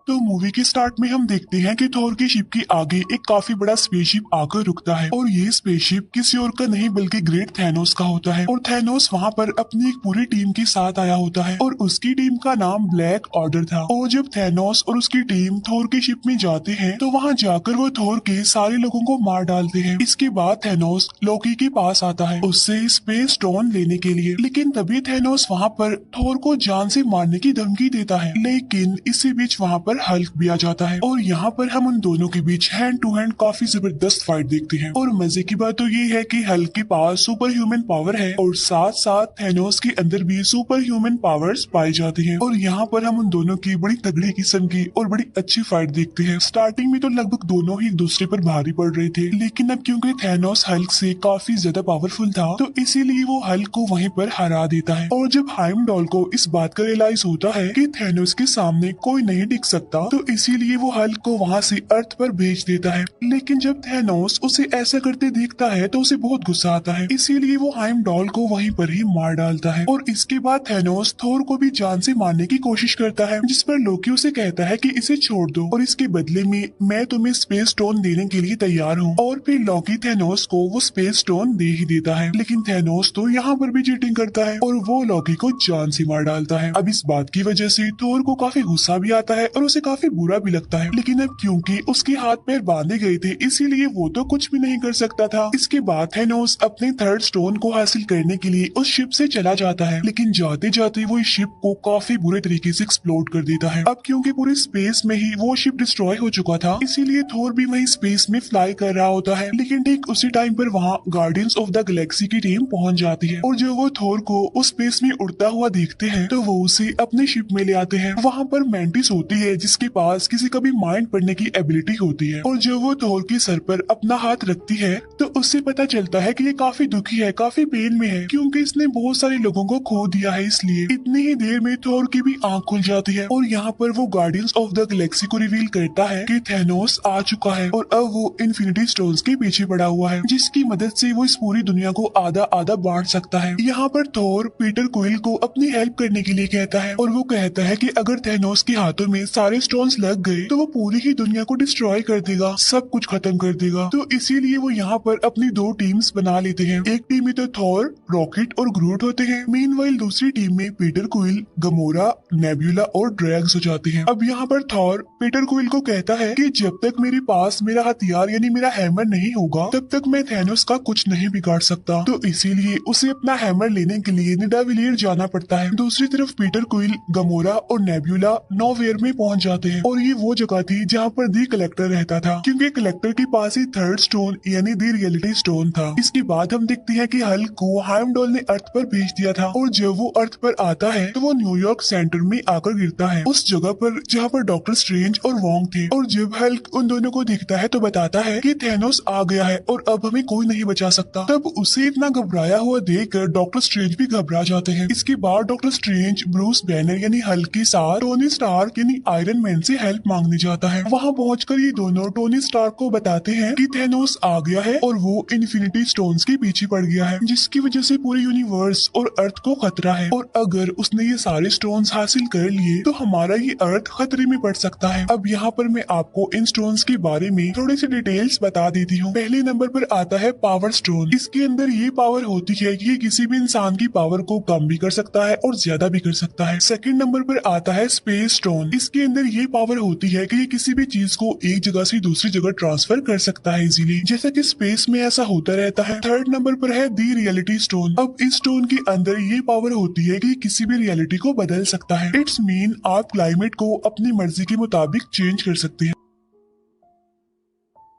तो मूवी के स्टार्ट में हम देखते हैं कि थोर की शिप के आगे एक काफी बड़ा स्पेसशिप आकर रुकता है और ये स्पेसशिप किसी और का नहीं बल्कि ग्रेट थैनोस का होता है। और थैनोस वहाँ पर अपनी एक पूरी टीम के साथ आया होता है और उसकी टीम का नाम ब्लैक ऑर्डर था। और जब थैनोस और उसकी टीम थोर की शिप में जाते हैं तो वहाँ जाकर वो थोर के सारे लोगों को मार डालते हैं। इसके बाद थैनोस लोकी के पास आता है उससे स्पेस स्टोन लेने के लिए, लेकिन तभी थैनोस वहाँ पर थोर को जान से मारने की धमकी देता है। लेकिन इसी बीच वहाँ पर हल्क भी आ जाता है और यहाँ पर हम उन दोनों के बीच हैंड टू हैंड काफी जबरदस्त फाइट देखते हैं। और मजे की बात तो ये है कि हल्क के पास सुपर ह्यूमन पावर है और साथ साथ थैनोस के अंदर भी सुपर ह्यूमन पावर्स पाई जाती हैं। और यहाँ पर हम उन दोनों की बड़ी तगड़े किस्म की और बड़ी अच्छी फाइट देखते हैं। स्टार्टिंग में तो लगभग दोनों ही एक दूसरे पर भारी पड़ रहे थे, लेकिन अब क्योंकि थैनोस हल्क से काफी ज्यादा पावरफुल था तो इसीलिए वो हल्क को वहीं पर हरा देता है। और जब हाइमडॉल को इस बात का रियलाइज होता है कि थैनोस के सामने कोई नहीं टिक सकता तो इसीलिए वो हल्क को वहाँ से अर्थ पर भेज देता है। लेकिन जब थैनोस उसे ऐसा करते देखता है तो उसे बहुत गुस्सा आता है, इसीलिए वो हाइमडॉल को वहीं पर ही मार डालता है। और इसके बाद थैनोस थोर को भी जान से मारने की कोशिश करता है, जिस पर लोकी उसे कहता है कि इसे छोड़ दो और इसके बदले में मैं तुम्हें स्पेस स्टोन देने के लिए तैयार हूँ। और फिर लोकी थैनोस को वो स्पेस स्टोन दे ही देता है। लेकिन थैनोस तो यहाँ पर भी चीटिंग करता है और वो लोकी को जान से मार डालता है। अब इस बात की वजह से थोर को काफी गुस्सा भी आता है और उसे काफी बुरा भी लगता है, लेकिन अब क्योंकि उसके हाथ पैर बांधे गए थे इसीलिए वो तो कुछ भी नहीं कर सकता था। इसके बाद थैनोस अपने थर्ड स्टोन को हासिल करने के लिए उस शिप से चला जाता है, लेकिन जाते जाते वो इस शिप को काफी बुरे तरीके से एक्सप्लोड कर देता है। अब क्योंकि पूरे स्पेस में ही वो शिप डिस्ट्रॉय हो चुका था इसीलिए थोर भी वही स्पेस में फ्लाई कर रहा होता है। लेकिन ठीक उसी टाइम पर वहाँ गार्डियंस ऑफ द गैलेक्सी की टीम पहुंच जाती है और जो वो थोर को उस स्पेस में उड़ता हुआ देखते हैं तो वो उसे अपने शिप में ले आते हैं। वहाँ पर मैंटिस होती है जिसके पास किसी का भी माइंड पढ़ने की एबिलिटी होती है और जो वो थोर के सर पर अपना हाथ रखती है तो उससे पता चलता है कि ये काफी दुखी है, काफी पेन में है क्योंकि इसने बहुत सारे लोगों को खो दिया है। इसलिए इतनी ही देर में थोर की भी आंख खुल जाती है और यहाँ पर वो गार्डियंस ऑफ द गैलेक्सी को रिवील करता है कि थैनोस आ चुका है और अब वो इन्फिनिटी स्टोन्स के पीछे पड़ा हुआ है, जिसकी मदद से वो इस पूरी दुनिया को आधा आधा बांट सकता है। यहाँ पर थोर पीटर क्विल को अपनी हेल्प करने के लिए कहता है और वो कहता है कि अगर थैनोस के हाथों में सारे स्टोन्स लग गए तो वो पूरी ही दुनिया को डिस्ट्रॉय कर देगा, सब कुछ खत्म कर देगा। तो इसीलिए वो यहाँ पर अपनी दो टीम्स बना लेते हैं। एक टीम में तो थोर, रॉकेट और ग्रूट होते हैं, मीनवाइल दूसरी टीम में पीटर क्विल, गमोरा, नेबुला और ड्रैग्स हो जाते हैं। अब यहाँ पर थोर पीटर क्विल को कहता है कि जब तक मेरे पास मेरा हथियार यानी मेरा हैमर नहीं होगा तब तक मैं थैनोस का कुछ नहीं बिगाड़ सकता, तो इसीलिए उसे अपना हैमर लेने के लिए निडाविलियर जाना पड़ता है। दूसरी तरफ पीटर क्विल, गमोरा और नेबुला नोवेयर में पहुंच जाते हैं और ये वो जगह थी जहाँ पर दी कलेक्टर रहता था, क्योंकि कलेक्टर के पास ही थर्ड स्टोन यानी दी रियलिटी स्टोन था। इसके बाद हम देखते हैं कि हल्क को हाइमडॉल ने अर्थ पर भेज दिया था और जब वो अर्थ पर आता है तो वो न्यूयॉर्क सेंटर में आकर गिरता है, उस जगह पर जहाँ पर डॉक्टर स्ट्रेंज और वोंग थे। और जब हल्क उन दोनों को दिखता है तो बताता है कि थैनोस आ गया है और अब हमें कोई नहीं बचा सकता। तब उसे इतना घबराया हुआ देखकर डॉक्टर स्ट्रेंज भी घबरा जाते हैं। इसके बाद डॉक्टर स्ट्रेंज ब्रूस बैनर यानी हल्क के साथ टोनी स्टार्क यानी आयरन मैन से हेल्प मांगने जाता है। वहाँ पहुंचकर ये दोनों टोनी स्टार्क को बताते हैं कि थैनोस आ गया है और वो इन्फिनिटी स्टोन्स के पीछे पड़ गया है, जिसकी वजह से पूरे यूनिवर्स और अर्थ को खतरा है और अगर उसने ये सारे स्टोन्स हासिल कर लिए तो हमारा ये अर्थ खतरे में पड़ सकता है। अब यहाँ पर मैं आपको इन स्टोन्स के बारे में थोड़ी सी डिटेल्स बता देती हूँ। पहले नंबर पर आता है पावर स्टोन। इसके अंदर ये पावर होती है कि ये किसी भी इंसान की पावर को कम भी कर सकता है और ज्यादा भी कर सकता है। सेकंड नंबर पर आता है स्पेस स्टोन। इसके अंदर ये पावर होती है कि ये किसी भी चीज को एक जगह से दूसरी जगह ट्रांसफर कर सकता है इजीली, जैसा कि स्पेस में ऐसा होता रहता है। थर्ड नंबर पर है दी रियलिटी स्टोन। अब इस स्टोन के अंदर ये पावर होती है कि किसी भी रियलिटी को बदल सकता है। इट्स मीन आप क्लाइमेट को अपनी मर्जी के मुताबिक चेंज कर सकते हैं।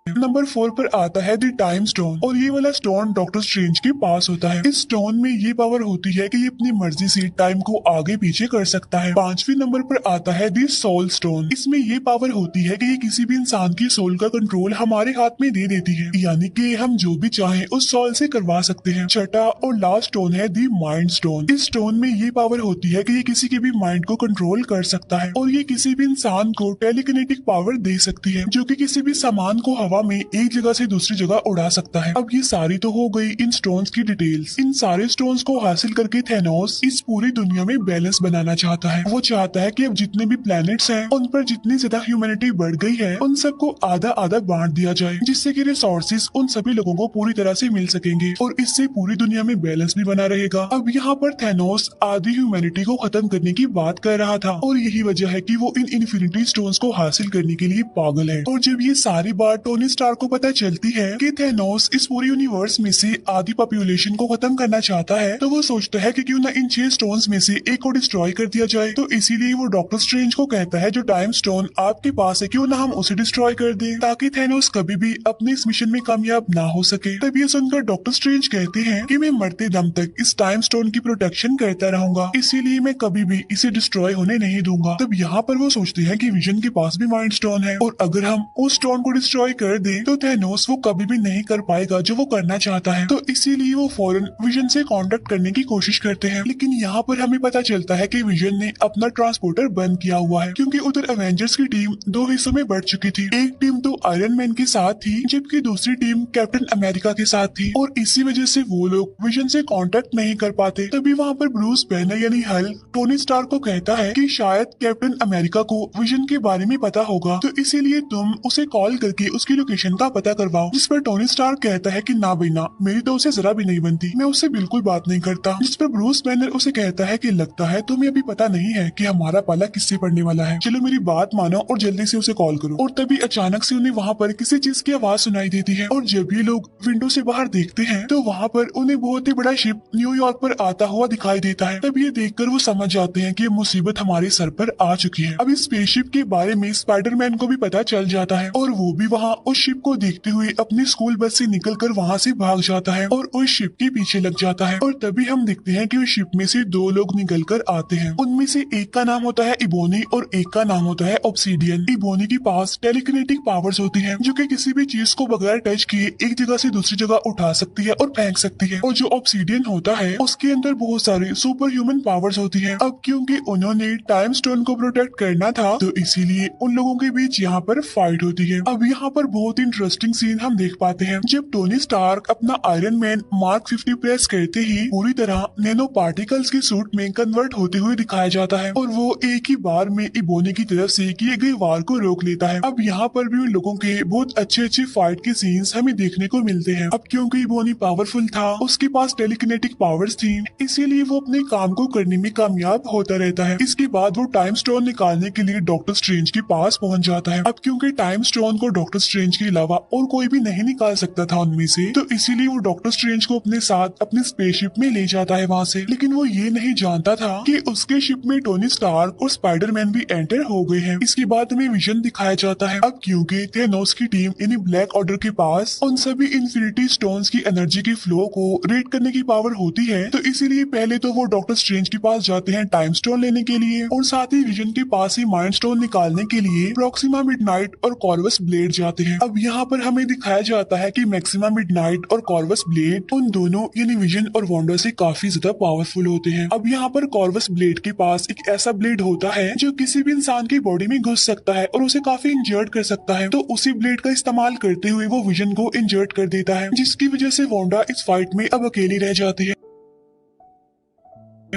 नंबर 4 पर आता है द टाइम स्टोन और ये वाला स्टोन डॉक्टर स्ट्रेंज के पास होता है। इस स्टोन में ये पावर होती है कि ये अपनी मर्जी से टाइम को आगे पीछे कर सकता है। 5वें नंबर पर आता है द सोल स्टोन। इसमें ये पावर होती है कि ये किसी भी इंसान की सोल का कंट्रोल हमारे हाथ में दे देती है, यानी कि हम जो भी चाहें उस सोल से करवा सकते हैं। छठा और लास्ट स्टोन है द माइंड स्टोन। इस स्टोन में ये पावर होती है कि ये किसी के भी माइंड को कंट्रोल कर सकता है और ये किसी भी इंसान को टेलीकिनेटिक पावर दे सकती है, जो कि किसी भी सामान को हवा हवा में एक जगह से दूसरी जगह उड़ा सकता है। अब ये सारी तो हो गई इन स्टोन्स की डिटेल्स। इन सारे स्टोन्स को हासिल करके थैनोस इस पूरी दुनिया में बैलेंस बनाना चाहता है। वो चाहता है कि अब जितने भी प्लैनेट्स हैं उन पर जितनी ज्यादा ह्यूमैनिटी बढ़ गई है उन सबको आधा आधा बांट दिया जाए, जिससे कि रिसोर्सेज उन सभी लोगों को पूरी तरह से मिल सकेंगे और इससे पूरी दुनिया में बैलेंस भी बना रहेगा। अब यहाँ पर थैनोस आधी ह्यूमैनिटी को खत्म करने की बात कर रहा था और यही वजह है कि वो इन इन्फिनिटी स्टोन्स को हासिल करने के लिए पागल है। और जब ये सारी बात टोनी स्टार्क को पता चलती है कि थैनोस इस पूरे यूनिवर्स में से आधी पॉपुलेशन को खत्म करना चाहता है, तो वो सोचता है कि क्यों ना इन 6 स्टोन्स में से एक को डिस्ट्रॉय कर दिया जाए। तो इसीलिए वो डॉक्टर स्ट्रेंज को कहता है जो टाइम स्टोन आपके पास है क्यों ना हम उसे डिस्ट्रॉय कर दें, ताकि थैनोस कभी भी अपने इस मिशन में कामयाब ना हो सके। तब ये सुनकर डॉक्टर स्ट्रेंज कहते हैं कि मैं मरते दम तक इस टाइम स्टोन की प्रोटेक्शन करता रहूंगा, इसीलिए मैं कभी भी इसे डिस्ट्रॉय होने नहीं दूंगा। तब यहाँ पर वो सोचते हैं कि विजन के पास भी माइंड स्टोन है और अगर हम उस स्टोन को डिस्ट्रॉय कर दें तो थैनोस वो कभी भी नहीं कर पाएगा जो वो करना चाहता है। तो इसीलिए वो फौरन विजन से कांटेक्ट करने की कोशिश करते हैं। लेकिन यहाँ पर हमें पता चलता है कि विजन ने अपना ट्रांसपोर्टर बंद किया हुआ है, क्योंकि उधर एवेंजर्स की टीम 2 हिस्सों में बढ़ चुकी थी। एक टीम तो आयरन मैन के साथ थी जबकि दूसरी टीम कैप्टन अमेरिका के साथ थी और इसी वजह से वो लोग विजन से कांटेक्ट नहीं कर पाते। तभी वहाँ पर ब्रूस बैनर यानी हल्क टोनी स्टार्क को कहता है कि शायद कैप्टन अमेरिका को विजन के बारे में पता होगा, तो इसीलिए तुम उसे कॉल करके उसकी लोकेशन का पता करवाओ। जिस पर टोनी स्टार्क कहता है कि ना बिना मेरी तो उसे जरा भी नहीं बनती, मैं उससे बिल्कुल बात नहीं करता। जिस पर ब्रूस बैनर उसे कहता है कि लगता है तुम्हें अभी पता नहीं है कि हमारा पाला किससे पड़ने वाला है, चलो मेरी बात मानो और जल्दी से उसे कॉल करो। और तभी अचानक से उन्हें वहाँ पर किसी चीज की आवाज सुनाई देती है और जब ये लोग विंडो से बाहर देखते हैं तो वहाँ पर उन्हें बहुत ही बड़ा शिप न्यूयॉर्क पर आता हुआ दिखाई देता है। तब ये देखकर वो समझ जाते हैं कि ये मुसीबत हमारे सर पर आ चुकी है। अब इस स्पेसशिप के बारे में स्पाइडरमैन को भी पता चल जाता है और वो भी वहाँ उस शिप को देखते हुए अपनी स्कूल बस से निकलकर वहाँ से भाग जाता है और उस शिप के पीछे लग जाता है। और तभी हम देखते हैं कि उस शिप में से 2 लोग निकल कर आते हैं। उनमें से एक का नाम होता है इबोनी और एक का नाम होता है ऑब्सीडियन। इबोनी के पास टेलीकिनेटिक पावर्स होती हैं जो कि किसी भी चीज को बगैर टच किए एक जगह से दूसरी जगह उठा सकती है और फेंक सकती है। और जो ऑब्सीडियन होता है उसके अंदर बहुत सारे सुपर ह्यूमन पावर्स होती हैं। अब क्योंकि उन्होंने टाइम स्टोन को प्रोटेक्ट करना था तो इसीलिए उन लोगों के बीच यहाँ पर फाइट होती है। अब यहाँ पर बहुत इंटरेस्टिंग सीन हम देख पाते हैं जब टोनी स्टार्क अपना आयरन मैन मार्क 50 प्रेस करते ही पूरी तरह नैनो पार्टिकल्स के सूट में कन्वर्ट होते हुए दिखाया जाता है और वो एक ही बार में इबोनी की तरफ से किए गए वार को रोक लेता है। अब यहाँ पर भी उन लोगों के बहुत अच्छे अच्छे फाइट के सीन्स हमें देखने को मिलते हैं। अब क्योंकि इबोनी पावरफुल था, उसके पास टेलीकिनेटिक पावर्स थी, इसीलिए वो अपने काम को करने में कामयाब होता रहता है। इसके बाद वो टाइम स्टोन निकालने के लिए डॉक्टर स्ट्रेंज के पास पहुंच जाता है। अब क्योंकि टाइम स्टोन को डॉक्टर स्ट्रेंज के अलावा और कोई भी नहीं निकाल सकता था उनमें से, तो इसीलिए वो डॉक्टर स्ट्रेंज को अपने साथ अपनी स्पेसशिप में ले जाता है वहाँ से। लेकिन वो ये नहीं जानता था कि उसके शिप में टोनी स्टार्क और स्पाइडरमैन भी एंटर हो गए हैं। इसके बाद हमें विजन दिखाया जाता है। अब क्योंकि थैनोस की टीम यानी ब्लैक ऑर्डर के पास उन सभी इन्फिनिटी स्टोन्स की एनर्जी के फ्लो को रीड करने की पावर होती है, तो इसीलिए पहले तो वो डॉक्टर स्ट्रेंज के पास जाते हैं टाइम स्टोन लेने के लिए और साथ ही विजन के पास ही माइंड स्टोन निकालने के लिए प्रॉक्सिमा मिडनाइट और कॉर्वस ब्लेड जाते हैं। अब यहाँ पर हमें दिखाया जाता है कि मैक्सिमा मिडनाइट और कॉर्वस ब्लेड उन दोनों यानी विजन और वांडा से काफी ज्यादा पावरफुल होते हैं। अब यहाँ पर कॉर्वस ब्लेड के पास एक ऐसा ब्लेड होता है जो किसी भी इंसान की बॉडी में घुस सकता है और उसे काफी इंजर्ड कर सकता है, तो उसी ब्लेड का इस्तेमाल करते हुए वो विजन को इंजर्ड कर देता है, जिसकी वजह से वांडा इस फाइट में अब अकेली रह जाती है।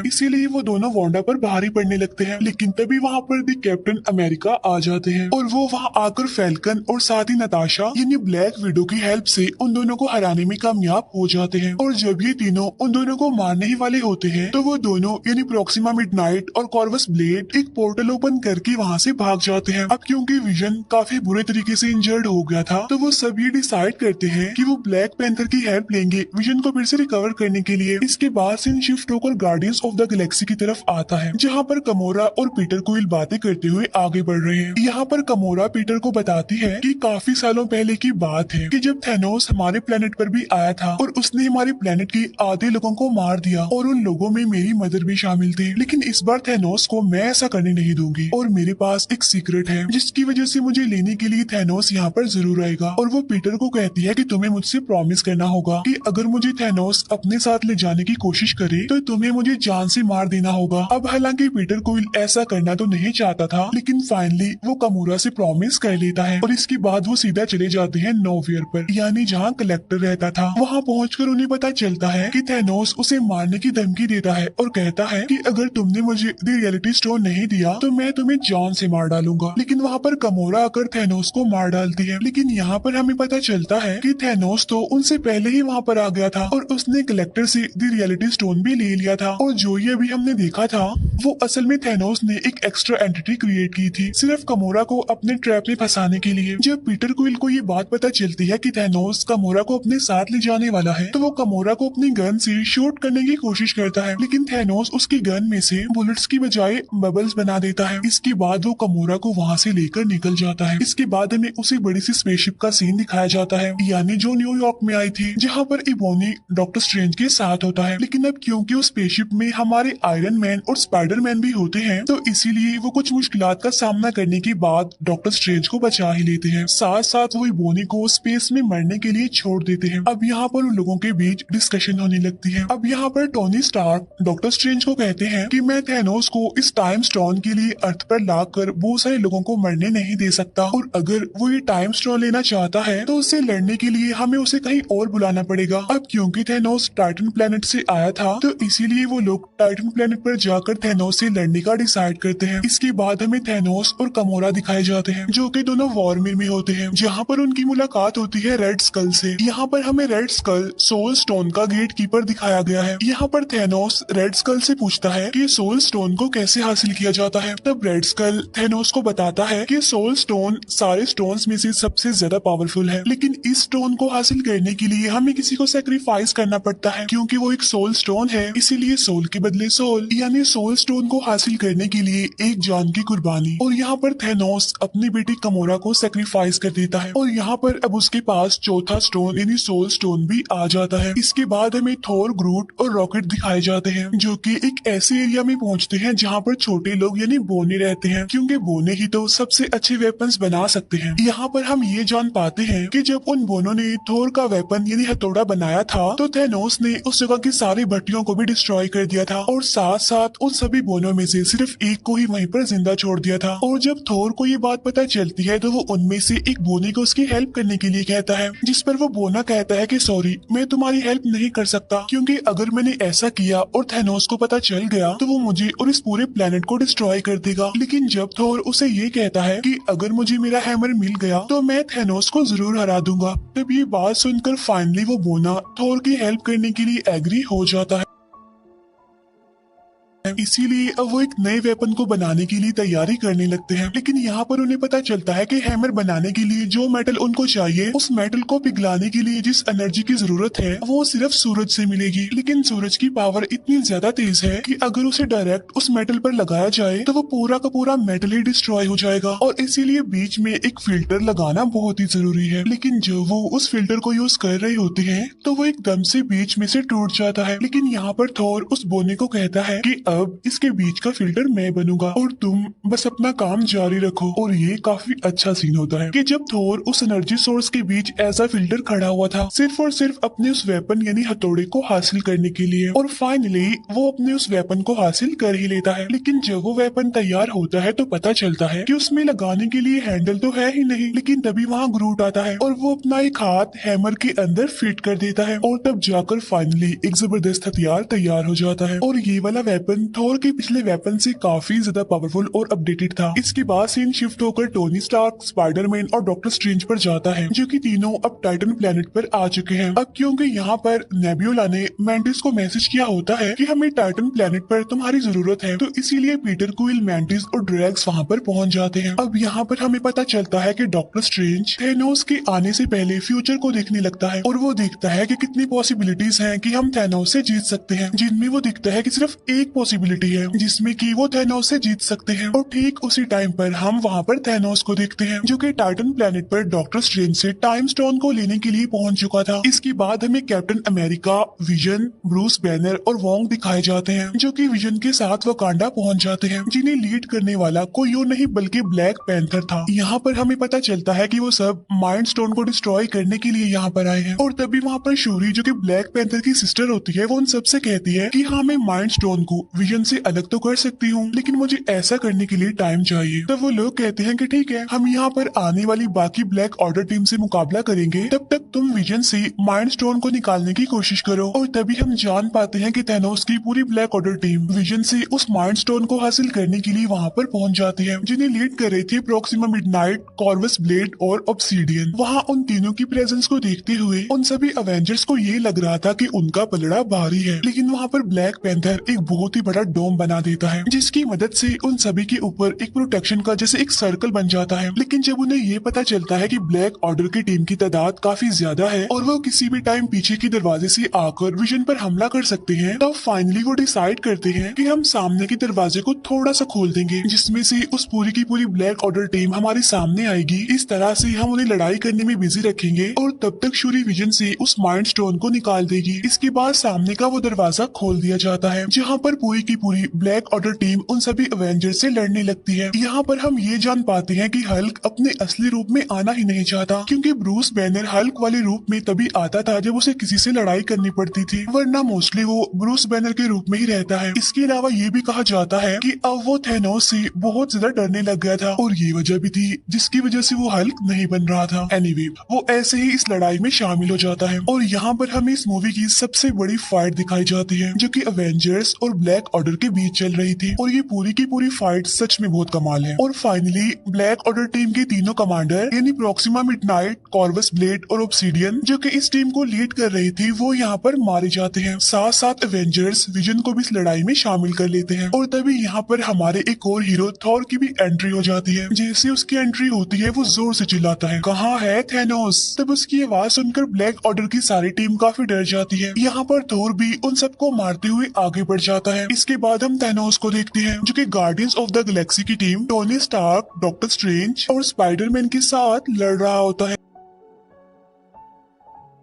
इसीलिए वो दोनों वांडा पर भारी पड़ने लगते हैं। लेकिन तभी वहाँ पर दी कैप्टन अमेरिका आ जाते हैं और वो वहाँ आकर फैल्कन और साथ ही नताशा यानी ब्लैक विडो की हेल्प से उन दोनों को हराने में कामयाब हो जाते हैं। और जब ये तीनों उन दोनों को मारने ही वाले होते हैं तो वो दोनों यानी प्रॉक्सिमा मिडनाइट और कॉर्वस ब्लेड एक पोर्टल ओपन करके वहाँ से भाग जाते हैं। अब क्योंकि विजन काफी बुरे तरीके से इंजर्ड हो गया था, तो वो सब ये डिसाइड करते हैं कि वो ब्लैक पैंथर की हेल्प लेंगे विजन को फिर से रिकवर करने के लिए। इसके बाद सीन शिफ्ट होकर गार्डियंस ऑफ द गैलेक्सी की तरफ आता है, जहाँ पर कमोरा और पीटर क्विल बातें करते हुए आगे बढ़ रहे हैं। यहाँ पर कमोरा पीटर को बताती है कि काफी सालों पहले की बात है कि जब थैनोस हमारे प्लेनेट पर भी आया था और उसने हमारे प्लेनेट के आधे लोगों को मार दिया और उन लोगों में मेरी मदर भी शामिल थी। लेकिन इस बार थैनोस को मैं ऐसा करने नहीं दूंगी और मेरे पास एक सीक्रेट है जिसकी वजह से मुझे लेने के लिए थैनोस यहाँ पर जरूर आएगा। और वो पीटर को कहती है कि तुम्हें मुझसे प्रॉमिस करना होगा कि अगर मुझे थैनोस अपने साथ ले जाने की कोशिश करे तो तुम्हें मुझे जान से मार देना होगा। अब हालांकि पीटर क्विल ऐसा करना तो नहीं चाहता था, लेकिन फाइनली वो कमोरा से प्रॉमिस कर लेता है और इसके बाद वो सीधा चले जाते हैं नोवियर पर, यानी जहाँ कलेक्टर रहता था। वहाँ पहुंचकर उन्हें पता चलता है कि थैनोस उसे मारने की धमकी देता है और कहता है कि अगर तुमने मुझे द रियलिटी स्टोन नहीं दिया तो मैं तुम्हें जान से मार डालूंगा। लेकिन वहाँ पर कमोरा आकर थैनोस को मार डालती है। लेकिन यहाँ पर हमें पता चलता है कि थैनोस तो उनसे पहले ही वहाँ पर आ गया था और उसने कलेक्टर से द रियलिटी स्टोन भी ले लिया था। और जो ये अभी हमने देखा था वो असल में थैनोस ने एक एक्स्ट्रा एंटिटी क्रिएट की थी सिर्फ कमोरा को अपने ट्रैप में फंसाने के लिए। जब पीटर क्विल को ये बात पता चलती है कि थैनोस कमोरा को अपने साथ ले जाने वाला है, तो वो कमोरा को अपनी गन से शूट करने की कोशिश करता है, लेकिन थैनोस उसकी गन में से बुलेट्स की बजाय बबल्स बना देता है। इसके बाद वो कमोरा को वहाँ से लेकर निकल जाता है। इसके बाद हमें उसी बड़ी सी स्पेसशिप का सीन दिखाया जाता है, यानी जो न्यूयॉर्क में आई थी, जहाँ पर इबोनी डॉक्टर स्ट्रेंज के साथ होता है। लेकिन अब क्योंकि उस स्पेसशिप में हमारे आयरन मैन और स्पाइडरमैन भी होते हैं, तो इसीलिए वो कुछ मुश्किलात का सामना करने के बाद डॉक्टर स्ट्रेंज को बचा ही लेते हैं। साथ साथ वो इबोनी को स्पेस में मरने के लिए छोड़ देते हैं। अब यहाँ पर उन लोगों के बीच डिस्कशन होने लगती है। अब यहाँ पर टोनी स्टार्क डॉक्टर स्ट्रेंज को कहते हैं कि मैं थैनोस को इस टाइम स्टोन के लिए अर्थ पर लाकर बहुत सारे लोगों को मरने नहीं दे सकता, और अगर वो ये टाइम स्टोन लेना चाहता है तो उससे लड़ने के लिए हमें उसे कहीं और बुलाना पड़ेगा। अब क्योंकि थैनोस टाइटन प्लेनेट से आया था, तो इसीलिए वो लोग टाइटन प्लेनेट पर जाकर थैनोस से लड़ने का डिसाइड करते हैं। इसके बाद हमें थैनोस और कमोरा दिखाए जाते हैं, जो कि दोनों वॉरमिर में होते हैं, जहाँ पर उनकी मुलाकात होती है रेड स्कल से। यहाँ पर हमें रेड स्कल सोल स्टोन का गेट कीपर दिखाया गया है। यहाँ पर थैनोस रेड स्कल से पूछता है कि सोल स्टोन को कैसे हासिल किया जाता है। तब रेड स्कल थैनोस को बताता है कि सोल स्टोन सारे स्टोन्स में से सबसे ज्यादा पावरफुल है, लेकिन इस स्टोन को हासिल करने के लिए हमें किसी को सेक्रीफाइस करना पड़ता है, क्योंकि वो एक सोल स्टोन है, इसीलिए सोल के बदले सोल, यानी सोल स्टोन को हासिल करने के लिए एक जान की कुर्बानी। और यहाँ पर थैनोस अपनी बेटी कमोरा को सेक्रीफाइस कर देता है और यहाँ पर अब उसके पास चौथा स्टोन यानी सोल स्टोन भी आ जाता है। इसके बाद हमें थोर, ग्रूट और रॉकेट दिखाए जाते हैं, जो कि एक ऐसे एरिया में पहुंचते हैं जहाँ पर छोटे लोग यानी बोने रहते हैं, क्योंकि बोने ही तो सबसे अच्छे वेपन्स बना सकते हैं। यहाँ पर हम ये जान पाते हैं कि जब उन बोनों ने थोर का वेपन यानी हथौड़ा बनाया था, तो थैनोस ने उस जगह की सारी भट्टियों को भी डिस्ट्रॉय कर दिया था और साथ साथ उन सभी बोनों में से सिर्फ एक को ही वहीं पर जिंदा छोड़ दिया था। और जब थोर को ये बात पता चलती है, तो वो उनमें से एक बोने को उसकी हेल्प करने के लिए कहता है, जिस पर वो बोना कहता है कि सॉरी, मैं तुम्हारी हेल्प नहीं कर सकता, क्योंकि अगर मैंने ऐसा किया और थैनोस को पता चल गया तो वो मुझे और इस पूरे प्लेनेट को डिस्ट्रॉय कर देगा। लेकिन जब थोर उसे ये कहता है कि अगर मुझे मेरा हैमर मिल गया तो मैं थैनोस को जरूर हरा दूंगा, तब ये बात सुनकर फाइनली वो बोना थोर की हेल्प करने के लिए एग्री हो जाता है। इसीलिए अब वो एक नए वेपन को बनाने के लिए तैयारी करने लगते हैं। लेकिन यहाँ पर उन्हें पता चलता है कि हैमर बनाने के लिए जो मेटल उनको चाहिए, उस मेटल को पिघलाने के लिए जिस एनर्जी की जरूरत है वो सिर्फ सूरज से मिलेगी। लेकिन सूरज की पावर इतनी ज्यादा तेज है कि अगर उसे डायरेक्ट उस मेटल पर लगाया जाए तो वो पूरा का पूरा मेटल ही डिस्ट्रॉय हो जाएगा, और इसीलिए बीच में एक फिल्टर लगाना बहुत ही जरूरी है। लेकिन जब वो उस फिल्टर को यूज कर रहे होते हैं तो वो एकदम से बीच में से टूट जाता है। लेकिन यहाँ पर थोर उस बोने को कहता है कि अब इसके बीच का फिल्टर मैं बनूंगा और तुम बस अपना काम जारी रखो। और ये काफी अच्छा सीन होता है कि जब थोर उस एनर्जी सोर्स के बीच ऐसा फिल्टर खड़ा हुआ था सिर्फ और सिर्फ अपने उस वेपन यानी हथौड़े को हासिल करने के लिए, और फाइनली वो अपने उस वेपन को हासिल कर ही लेता है। लेकिन जब वो वेपन तैयार होता है तो पता चलता है कि उसमें लगाने के लिए हैंडल तो है ही नहीं। लेकिन तभी वहाँ ग्रूट आता है और वो अपना एक हाथ हैमर के अंदर फिट कर देता है, और तब जाकर फाइनली एक जबरदस्त हथियार तैयार हो जाता है। और ये वाला वेपन थोर के पिछले वेपन से काफी ज्यादा पावरफुल और अपडेटेड था। इसके बाद सीन शिफ्ट होकर टोनी स्टार्क, स्पाइडरमैन और डॉक्टर स्ट्रेंज पर जाता है, जो कि तीनों अब टाइटन प्लेनेट पर आ चुके हैं। अब क्योंकि यहाँ पर नेब्यूला ने मैंटिस को मैसेज किया होता है कि हमें टाइटन प्लेनेट पर तुम्हारी जरूरत है, तो इसीलिए पीटर क्विल, मैंटिस और ड्रैक्स वहाँ पर पहुँच जाते हैं। अब यहाँ पर हमें पता चलता है कि डॉक्टर स्ट्रेंज थैनोस के आने से पहले फ्यूचर को देखने लगता है और वो देखता है कि कितनी पॉसिबिलिटीज हैं कि हम थैनोस से जीत सकते हैं, जिनमें वो दिखता है कि सिर्फ एक पॉसिबिलिटी है जिसमें कि वो थैनोस से जीत सकते हैं। और ठीक उसी टाइम पर हम वहाँ पर थैनोस को देखते हैं जो कि टाइटन प्लेनेट पर डॉक्टर स्ट्रेंज से टाइम स्टोन को लेने के लिए पहुंच चुका था। इसके बाद हमें captain America, vision, Bruce banner और वोंग दिखाए जाते हैं जो कि विजन के साथ वकांडा पहुंच जाते हैं, जिन्हें लीड करने वाला कोई और नहीं बल्कि ब्लैक पैंथर था। यहाँ पर हमें पता चलता है कि वो सब माइंड स्टोन को डिस्ट्रॉय करने के लिए यहाँ पर आए हैं। और तभी वहाँ पर शूरी जो कि ब्लैक पैंथर की सिस्टर होती है वो उन सबसे कहती है कि हाँ, मैं माइंड स्टोन को विजन से अलग तो कर सकती हूँ, लेकिन मुझे ऐसा करने के लिए टाइम चाहिए। तब वो लोग कहते हैं कि ठीक है, हम यहाँ पर आने वाली बाकी ब्लैक ऑर्डर टीम से मुकाबला करेंगे, तब तक तुम विजन से माइंड स्टोन को निकालने की कोशिश करो। और तभी हम जान पाते हैं कि थैनोस की पूरी ब्लैक ऑर्डर टीम विजन से उस माइंड स्टोन को हासिल करने के लिए वहाँ पर पहुंच जाती है, जिन्हें लीड कर रहे थे प्रोक्सिमा मिडनाइट, कॉर्वस ब्लेड और ऑब्सीडियन। वहाँ उन तीनों की प्रेजेंस को देखते हुए उन सभी अवेंजर्स को ये लग रहा था कि उनका पलड़ा भारी है, लेकिन वहाँ पर ब्लैक पैंथर एक बहुत ही बड़ा डोम बना देता है, जिसकी मदद से उन सभी के ऊपर एक प्रोटेक्शन का जैसे एक सर्कल बन जाता है। लेकिन जब उन्हें ये पता चलता है कि ब्लैक ऑर्डर की टीम की तादाद काफी ज्यादा है और वो किसी भी टाइम पीछे के दरवाजे से आकर विजन पर हमला कर सकते हैं, तब फाइनली वो डिसाइड करते हैं कि हम सामने के दरवाजे को थोड़ा सा खोल देंगे, जिसमें से उस पूरी की पूरी ब्लैक ऑर्डर टीम हमारे सामने आएगी। इस तरह से हम उन्हें लड़ाई करने में बिजी रखेंगे और तब तक शूरी विजन से उस माइंड स्टोन को निकाल देगी। इसके बाद सामने का वो दरवाजा खोल दिया जाता है, जहाँ पर पूरी की पूरी ब्लैक ऑर्डर टीम उन सभी अवेंजर से लड़ने लगती है। यहाँ पर हम ये जान पाते हैं कि हल्क अपने असली रूप में आना ही नहीं चाहता, क्योंकि ब्रूस बैनर हल्क वाले रूप में तभी आता था जब उसे किसी से लड़ाई करनी पड़ती थी, वरना मोस्टली वो ब्रूस बैनर के रूप में ही रहता है। इसके अलावा ये भी कहा जाता है कि अब वो थैनोस से बहुत ज्यादा डरने लग गया था और ये वजह भी थी जिसकी वजह से वो हल्क नहीं बन रहा था। एनीवे, वो ऐसे ही इस लड़ाई में शामिल हो जाता है और यहाँ पर हमें इस मूवी की सबसे बड़ी फाइट दिखाई जाती है जो कि अवेंजर्स और ब्लैक ऑर्डर के बीच चल रही थी। और ये पूरी की पूरी फाइट सच में बहुत कमाल है। और फाइनली ब्लैक ऑर्डर टीम के तीनों कमांडर यानी प्रोक्सिमा मिडनाइट, कॉर्वस ब्लेड और ऑब्सीडियन जो कि इस टीम को लीड कर रही थी, वो यहाँ पर मारे जाते हैं। साथ साथ अवेंजर्स विजन को भी इस लड़ाई में शामिल कर लेते हैं। और तभी यहाँ पर हमारे एक और हीरो थॉर की भी एंट्री हो जाती है। जैसे उसकी एंट्री होती है वो जोर से चिल्लाता है, कहाँ है थैनोस। तब उसकी आवाज सुनकर ब्लैक ऑर्डर की सारी टीम काफी डर जाती है। यहाँ पर थोर भी उन सबको मारते हुए आगे बढ़ जाता है। इसके बाद हम थैनोस को देखते हैं जो कि गार्डियंस ऑफ द गैलेक्सी की team Tony Stark, doctor Strange और स्पाइडरमैन के साथ लड़ रहा होता है।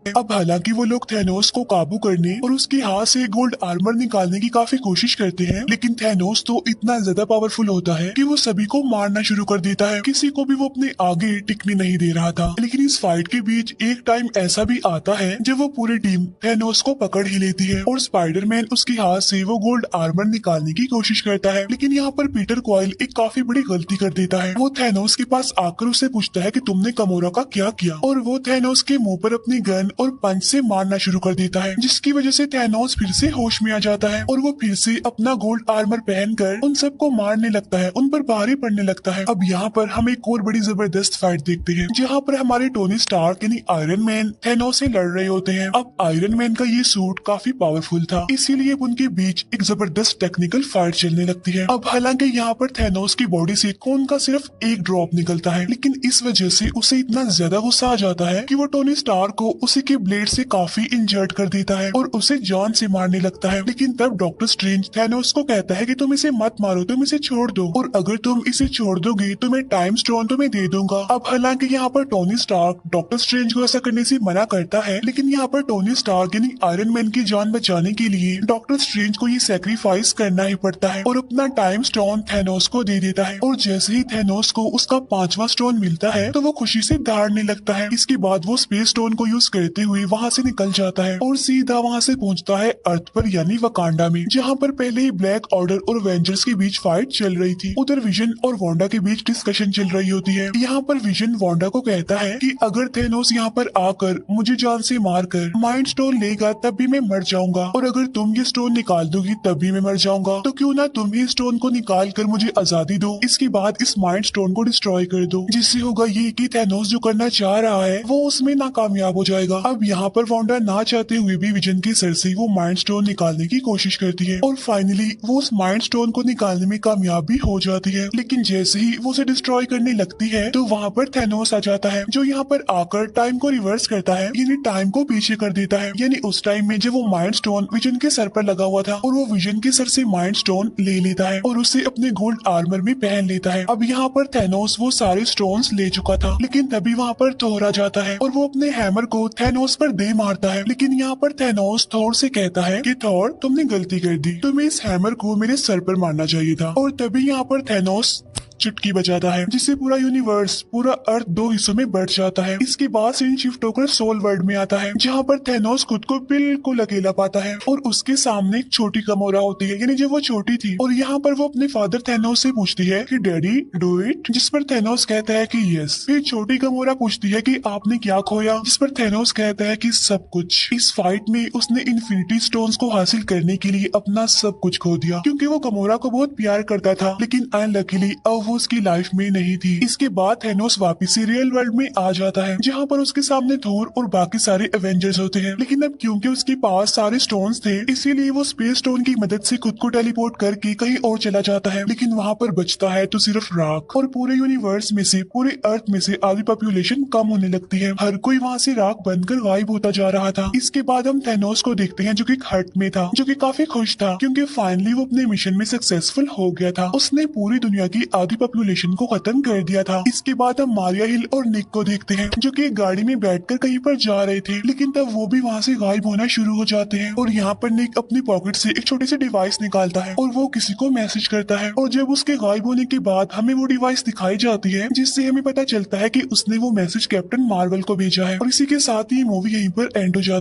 अब हालांकि वो लोग थैनोस को काबू करने और उसके हाथ से गोल्ड आर्मर निकालने की काफी कोशिश करते हैं, लेकिन थैनोस तो इतना ज्यादा पावरफुल होता है कि वो सभी को मारना शुरू कर देता है। किसी को भी वो अपने आगे टिकने नहीं दे रहा था। लेकिन इस फाइट के बीच एक टाइम ऐसा भी आता है जब वो पूरी टीम थैनोस को पकड़ ही लेती है और स्पाइडरमैन उसके हाथ से वो गोल्ड आर्मर निकालने की कोशिश करता है। लेकिन यहाँ पर पीटर क्वाइल एक काफी बड़ी गलती कर देता है। वो थैनोस के पास आकर उससे पूछता है कि तुमने गमोरा का क्या किया, और वो थैनोस के मुंह पर अपनी गन और पंच से मारना शुरू कर देता है, जिसकी वजह से थैनोस फिर से होश में आ जाता है और वो फिर से अपना गोल्ड आर्मर पहनकर उन सबको मारने लगता है, उन पर भारी पड़ने लगता है। अब यहाँ पर हम एक और बड़ी जबरदस्त फाइट देखते हैं जहाँ पर हमारे टोनी स्टार्क यानी आयरन मैन थैनोस से लड़ रहे होते हैं। अब आयरन मैन का ये सूट काफी पावरफुल था, इसीलिए उनके बीच एक जबरदस्त टेक्निकल फाइट चलने लगती है। अब हालांकि यहाँ पर थैनोस की बॉडी से खून का सिर्फ एक ड्रॉप निकलता है, लेकिन इस वजह से उसे इतना ज्यादा गुस्सा आ जाता है कि वो टोनी स्टार्क को उसी के ब्लेड से काफी इंजर्ड कर देता है और उसे जान से मारने लगता है। लेकिन तब डॉक्टर स्ट्रेंज थैनोस को कहता है कि तुम इसे मत मारो, तुम इसे छोड़ दो, और अगर तुम इसे छोड़ दोगे तो मैं टाइम स्टोन तुम्हें दे दूंगा। अब हालांकि यहाँ पर टोनी स्टार्क डॉक्टर स्ट्रेंज को ऐसा करने से मना करता है, लेकिन यहाँ पर टोनी स्टार्क यानी आयरन मैन की जान बचाने के लिए डॉक्टर स्ट्रेंज को ये सैक्रिफाइस करना ही पड़ता है और अपना टाइम स्टोन थैनोस को दे देता है। और जैसे ही थैनोस को उसका 5वां स्टोन मिलता है तो वो खुशी से दहाड़ने लगता है। इसके बाद वो स्पेस स्टोन को यूज करते हुए वहाँ से निकल जाता है और सीधा वहाँ से पहुँचता है अर्थ पर यानी वकांडा में, जहाँ पर पहले ही ब्लैक ऑर्डर और एवेंजर्स के बीच फाइट चल रही थी। उधर विजन और वांडा के बीच डिस्कशन चल रही होती है। यहाँ पर विजन वांडा को कहता है कि अगर थैनोस यहाँ पर आकर मुझे जान से मारकर माइंड स्टोन लेगा तब भी मैं मर जाऊंगा, और अगर तुम ये स्टोन निकाल दोगी तब भी मैं मर जाऊंगा, तो क्यों ना तुम ही स्टोन को निकाल कर मुझे आजादी दो। इसके बाद इस माइंड स्टोन को डिस्ट्रॉय कर दो, जिससे होगा ये कि थैनोस जो करना चाह रहा है वो उसमें नाकामयाब हो जाएगा। अब यहाँ पर वांडा ना चाहते हुए भी विजन के सर से वो माइंड स्टोन निकालने की कोशिश करती है और फाइनली वो उस माइंड स्टोन को निकालने में कामयाब भी हो जाती है। लेकिन जैसे ही वो उसे डिस्ट्रॉय करने लगती है तो वहाँ पर थैनोस आ जाता है, जो यहाँ पर आकर टाइम को रिवर्स करता है, यानी टाइम को पीछे कर देता है। यानी उस टाइम में जब वो माइंड स्टोन विजन के सर पर लगा हुआ था और वो विजन के सर से माइंड स्टोन ले लेता है और उसे अपने गोल्ड आर्मर में पहन लेता है। अब यहाँ पर थैनोस वो सारे स्टोन्स ले चुका था, लेकिन तभी वहाँ पर थोर आ जाता है और वो अपने हैमर को थैनोस पर दे मारता है। लेकिन यहाँ पर थैनोस थोर से कहता है कि थोर, तुमने गलती कर दी, तुम्हें इस हैमर को मेरे सर पर मारना चाहिए था। और तभी यहाँ पर थैनोस चुटकी बजाता है, जिससे पूरा यूनिवर्स, पूरा अर्थ दो हिस्सों में बढ़ जाता है। इसके बाद सीन शिफ्ट होकर सोल वर्ल्ड में आता है, जहाँ पर थैनोस खुद को बिल्कुल अकेला पाता है और उसके सामने एक छोटी गमोरा होती है, यानी जब वो छोटी थी। और यहाँ पर वो अपने फादर थैनोस से पूछती है कि डैडी डू इट, जिस पर थैनोस कहता है कि यस। फिर छोटी गमोरा पूछती है कि आपने क्या खोया, जिस पर थैनोस कहता है कि सब कुछ। इस फाइट में उसने इन्फिनिटी स्टोन्स को हासिल करने के लिए अपना सब कुछ खो दिया, क्योंकि वो गमोरा को बहुत प्यार करता था, लेकिन अनलकीली अब वो उसकी लाइफ में नहीं थी। इसके बाद थैनोस वापस से रियल वर्ल्ड में आ जाता है, जहाँ पर उसके सामने थोर और बाकी सारे एवेंजर्स होते हैं। लेकिन अब क्योंकि उसके पास सारे स्टोन्स थे, इसीलिए वो स्पेस स्टोन की मदद से खुद को टेलीपोर्ट करके कहीं और चला जाता है। लेकिन वहाँ पर बचता है तो सिर्फ राख, और पूरे यूनिवर्स में से, पूरे अर्थ में से आधी पॉपुलेशन कम होने लगती है। हर कोई वहाँ से राख बनकर गायब होता जा रहा था। इसके बाद हम थैनोस को देखते हैं, जो कि एक हट में था, जो कि काफी खुश था, क्योंकि फाइनली वो अपने मिशन में सक्सेसफुल हो गया था। उसने पूरी दुनिया की आधी पॉपुलेशन को खत्म कर दिया था। इसके बाद हम मारिया हिल और निक को देखते हैं, जो कि एक गाड़ी में बैठकर कहीं पर जा रहे थे, लेकिन तब वो भी वहाँ से गायब होना शुरू हो जाते हैं। और यहाँ पर निक अपनी पॉकेट से एक छोटी सी डिवाइस निकालता है और वो किसी को मैसेज करता है, और जब उसके गायब होने के बाद हमें वो डिवाइस दिखाई जाती है, जिससे हमें पता चलता है कि उसने वो मैसेज कैप्टन मार्वल को भेजा है। और इसी के साथ ही मूवी यहीं पर एंड हो जाती है।